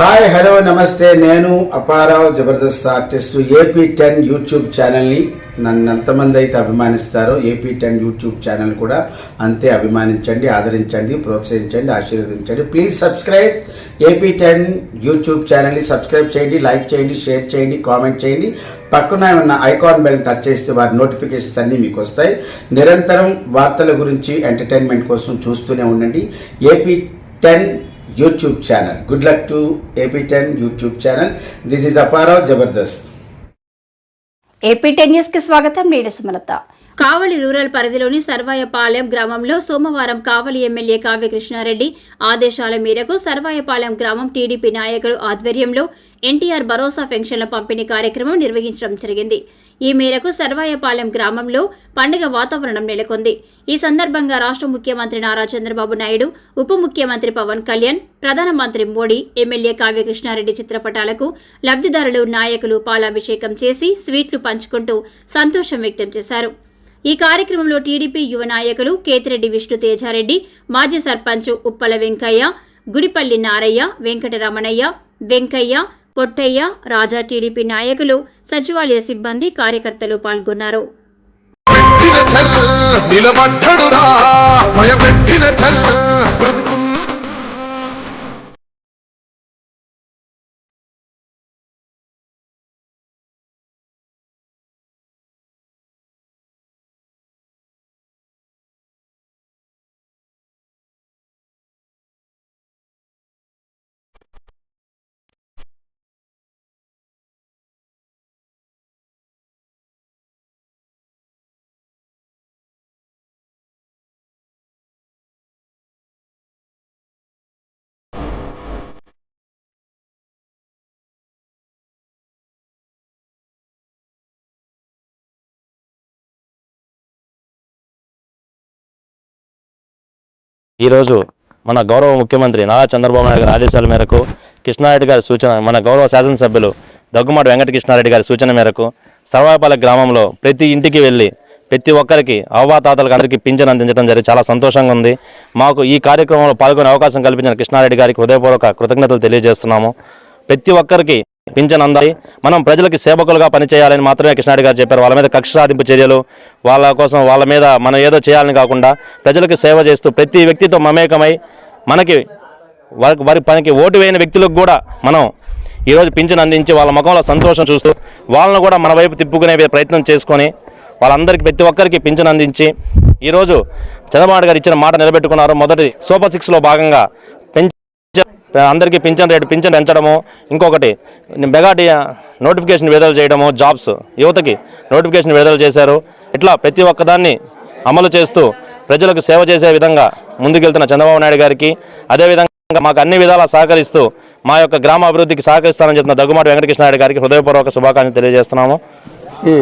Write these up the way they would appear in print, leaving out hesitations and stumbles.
Hi hello నమస్తే. నేను Apparao Jabardasth artist. AP10 YouTube ఛానల్ని నన్ను ఎంతమంది అయితే అభిమానిస్తారో AP10 యూట్యూబ్ ఛానల్ కూడా అంతే అభిమానించండి, ఆదరించండి, ప్రోత్సహించండి, ఆశీర్వదించండి. ప్లీజ్ సబ్స్క్రైబ్ AP10 యూట్యూబ్ ఛానల్ని సబ్స్క్రైబ్ చేయండి, లైక్ చేయండి, షేర్ చేయండి, కామెంట్ చేయండి. పక్కన ఉన్న ఐకాన్ బెల్ టచ్ చేస్తే వారి నోటిఫికేషన్స్ అన్నీ మీకు వస్తాయి. నిరంతరం వార్తల గురించి ఎంటర్టైన్మెంట్ కోసం చూస్తూనే ఉండండి AP10 YouTube channel. Good luck to AP10 YouTube channel. This is Aparav Jabardast. AP10 news కి స్వాగతం. నేను సుమలత. కావలి రూరల్ పరిధిలోని సర్వాయపాలెం గ్రామంలో సోమవారం కావలి ఎమ్మెల్యే కావ్య కృష్ణారెడ్డి ఆదేశాల మేరకు సర్వాయపాలెం గ్రామం టీడీపీ నాయకులు ఆధ్వర్యంలో ఎన్టీఆర్ భరోసా పెన్షన్ల పంపిణీ కార్యక్రమం నిర్వహించడం జరిగింది. ఈ మేరకు సర్వాయపాలెం గ్రామంలో పండుగ వాతావరణం నెలకొంది. ఈ సందర్భంగా రాష్ట్ర ముఖ్యమంత్రి నారా చంద్రబాబు నాయుడు, ఉప ముఖ్యమంత్రి పవన్ కళ్యాణ్, ప్రధానమంత్రి మోడీ, ఎమ్మెల్యే కావ్య కృష్ణారెడ్డి చిత్రపటాలకు లబ్ధిదారులు, నాయకులు పాలాభిషేకం చేసి స్వీట్లు పంచుకుంటూ సంతోషం వ్యక్తం చేశారు. ఈ కార్యక్రమంలో టీడీపీ యువ నాయకులు కేతిరెడ్డి విష్ణు తేజారెడ్డి, మాజీ సర్పంచ్ ఉప్పల వెంకయ్య, గుడిపల్లి నారయ్య, వెంకటరమణయ్య, వెంకయ్య, పొట్టయ్య, రాజా, టీడీపీ నాయకులు, సచివాలయ సిబ్బంది, కార్యకర్తలు పాల్గొన్నారు. ఈరోజు మన గౌరవ ముఖ్యమంత్రి నారా చంద్రబాబు నాయుడు గారి ఆదేశాల మేరకు, కృష్ణారెడ్డి గారి సూచన, మన గౌరవ శాసనసభ్యులు దగ్గుమాటి వెంకటకృష్ణారెడ్డి గారి సూచన మేరకు సర్వాయపాలెం గ్రామంలో ప్రతి ఇంటికి వెళ్ళి ప్రతి ఒక్కరికి అవ్వాతాతలకు అందరికీ పింఛన్ అందించడం జరిగి చాలా సంతోషంగా ఉంది. మాకు ఈ కార్యక్రమంలో పాల్గొనే అవకాశం కల్పించిన కృష్ణారెడ్డి గారికి హృదయపూర్వక కృతజ్ఞతలు తెలియజేస్తున్నాము. ప్రతి ఒక్కరికి పింఛన్ అందాలి, మనం ప్రజలకి సేవకులుగా పనిచేయాలని మాత్రమే కృష్ణారెడ్డి గారు చెప్పారు. వాళ్ళ మీద కక్ష సాధింపు చర్యలు, వాళ్ళ కోసం వాళ్ళ మీద మనం ఏదో చేయాలని కాకుండా ప్రజలకు సేవ చేస్తూ ప్రతి వ్యక్తితో మమేకమై మనకి వారి పనికి ఓటు వేయని వ్యక్తులకు కూడా మనం ఈరోజు పింఛన్ అందించి వాళ్ళ ముఖంలో సంతోషం చూస్తూ వాళ్ళను కూడా మన వైపు తిప్పుకునే ప్రయత్నం చేసుకొని వాళ్ళందరికీ ప్రతి ఒక్కరికి పింఛన్ అందించి ఈరోజు చంద్రబాబు గారు ఇచ్చిన మాట నిలబెట్టుకున్నారు. మొదటి సూపర్ 6లో భాగంగా అందరికీ పింఛన్ పెంచడము, ఇంకొకటి మెగా నోటిఫికేషన్ విడుదల చేయడము, జాబ్స్ యువతకి నోటిఫికేషన్ విడుదల చేశారు. ఇట్లా ప్రతి ఒక్కదాన్ని అమలు చేస్తూ ప్రజలకు సేవ చేసే విధంగా ముందుకెళ్తున్న చంద్రబాబు నాయుడు గారికి, అదేవిధంగా మాకు అన్ని విధాలా సహకరిస్తూ మా యొక్క గ్రామ అభివృద్ధికి సహకరిస్తానని చెప్తున్న దగ్గుమాటి వెంకటకృష్ణారెడ్డి గారికి హృదయపూర్వక శుభాకాంక్షలు తెలియజేస్తున్నాము. శ్రీ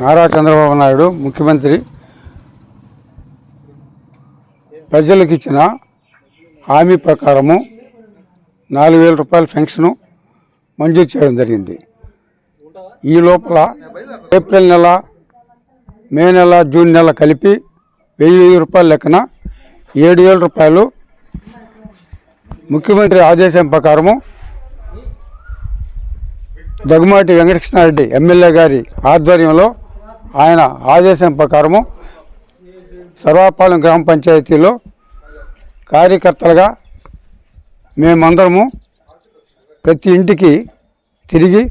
నారా చంద్రబాబు నాయుడు ముఖ్యమంత్రి ప్రజలకు ఇచ్చిన హామీ ప్రకారము 4,000 రూపాయల పెన్షను మంజూరు చేయడం జరిగింది. ఈ లోపల ఏప్రిల్ నెల, మే నెల, జూన్ నెల కలిపి 1,000 రూపాయల లెక్కన 7,000 రూపాయలు ముఖ్యమంత్రి ఆదేశం ప్రకారము దగ్గుమాటి వెంకటకృష్ణారెడ్డి ఎమ్మెల్యే గారి ఆధ్వర్యంలో ఆయన ఆదేశం ప్రకారము సర్వాపాలెం గ్రామ పంచాయతీలో కార్యకర్తలుగా మేమందరము ప్రతి ఇంటికి తిరిగి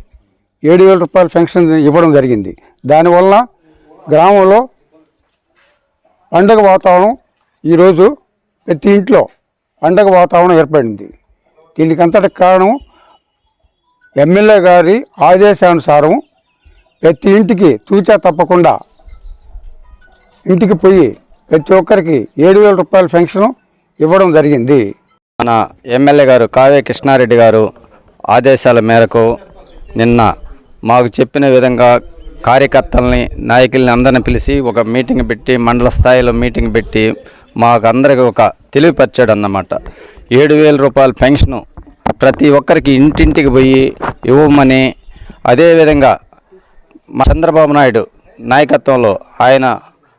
7,000 రూపాయల పెన్షన్ ఇవ్వడం జరిగింది. దానివల్ల గ్రామంలో పండగ వాతావరణం ఈరోజు ప్రతి ఇంట్లో పండగ వాతావరణం ఏర్పడింది. దీనికంతటి కారణం ఎమ్మెల్యే గారి ఆదేశానుసారం ప్రతి ఇంటికి తూచా తప్పకుండా ఇంటికి పోయి ప్రతి ఒక్కరికి 7,000 రూపాయల పెన్షన్ ఇవ్వడం జరిగింది. మన ఎమ్మెల్యే గారు కావ్య కృష్ణారెడ్డి గారు ఆదేశాల మేరకు నిన్న మాకు చెప్పిన విధంగా కార్యకర్తల్ని, నాయకుల్ని అందరిని పిలిచి ఒక మీటింగ్ పెట్టి, మండల స్థాయిలో మీటింగ్ పెట్టి మాకందరికి ఒక తెలివిపరిచాడు అన్నమాట. 7,000 రూపాయల పెన్షను ప్రతి ఒక్కరికి ఇంటింటికి పోయి ఇవ్వమని, అదేవిధంగా మా చంద్రబాబు నాయుడు నాయకత్వంలో ఆయన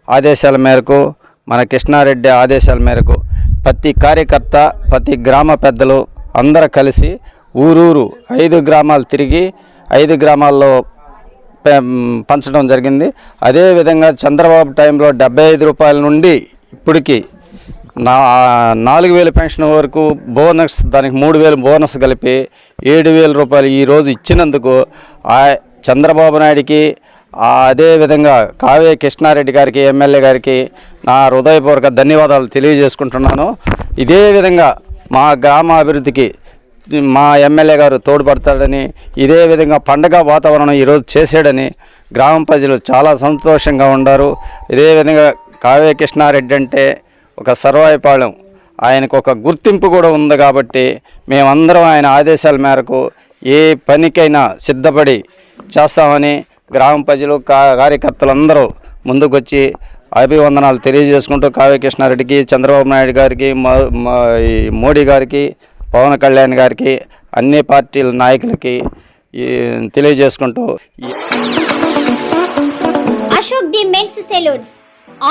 ఆదేశాల మేరకు, మన కృష్ణారెడ్డి ఆదేశాల మేరకు ప్రతి కార్యకర్త, ప్రతి గ్రామ పెద్దలు అందరూ కలిసి ఊరూరు 5 గ్రామాలు తిరిగి 5 గ్రామాల్లో పంచడం జరిగింది. అదేవిధంగా చంద్రబాబు టైంలో 75 రూపాయల నుండి ఇప్పటికి 4,000 పెన్షన్ వరకు బోనస్, దానికి 3,000 బోనస్ కలిపి 7,000 రూపాయలు ఈరోజు ఇచ్చినందుకు చంద్రబాబు నాయుడికి, అదేవిధంగా కావ్య కృష్ణారెడ్డి గారికి, ఎమ్మెల్యే గారికి నా హృదయపూర్వక ధన్యవాదాలు తెలియజేసుకుంటున్నాను. ఇదే విధంగా మా గ్రామ అభివృద్ధికి మా ఎమ్మెల్యే గారు తోడ్పడతాడని, ఇదే విధంగా పండగ వాతావరణం ఈరోజు చేసాడని గ్రామ ప్రజలు చాలా సంతోషంగా ఉన్నారు. ఇదే విధంగా కావ్య కృష్ణారెడ్డి అంటే ఒక సర్వాయిపాళెం, ఆయనకు ఒక గుర్తింపు కూడా ఉంది కాబట్టి మేమందరం ఆయన ఆదేశాల మేరకు ఏ పనికైనా సిద్ధపడి చేస్తామని గ్రామ ప్రజలు కార్యకర్తలందరూ ముందుకొచ్చి అభివందనాలు తెలియజేసుకుంటూ కావ్య కృష్ణారెడ్డికి, చంద్రబాబు నాయుడు గారికి, మోడీ గారికి, పవన్ కళ్యాణ్ గారికి, అన్ని పార్టీల నాయకులకి తెలియజేసుకుంటూ అశోక్ ది మెన్స్ సెలూన్స్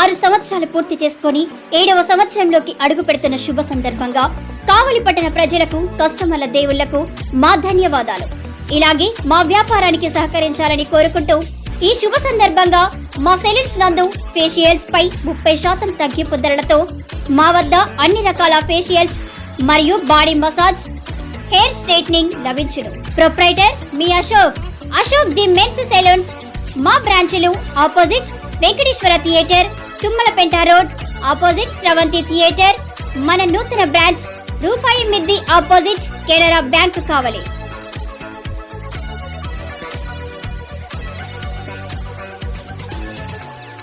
6 సంవత్సరాలు పూర్తి చేసుకుని 7వ సంవత్సరంలోకి అడుగు పెడుతున్న శుభ సందర్భంగా కావలి పట్టణ ప్రజలకు, కస్టమర్ల దేవుళ్లకు మా ధన్యవాదాలు. ఇలాగే మా వ్యాపారానికి సహకరించాలని కోరుకుంటూ ఈ శుభ సందర్భంగా మా సెలూన్స్ నందు ఫేషియల్స్ పై 30% తగ్గింపు ధరలతో మా వద్ద అన్ని రకాల ఫేషియల్స్ మరియు బాడీ మసాజ్, హెయిర్ స్ట్రైట్నింగ్ లభించును. ప్రొప్రైటర్ మీ అశోక్ ది మెన్స్ సెలూన్స్. మా బ్రాంచ్లు opposite Venkateswara theatre, Tummalapenta road, opposite Sravanthi theatre. మన నూతన బ్రాంచ్ రూపాయి మిద్ది ఆపోజిట్ కెనరా బ్యాంక్ కావలి.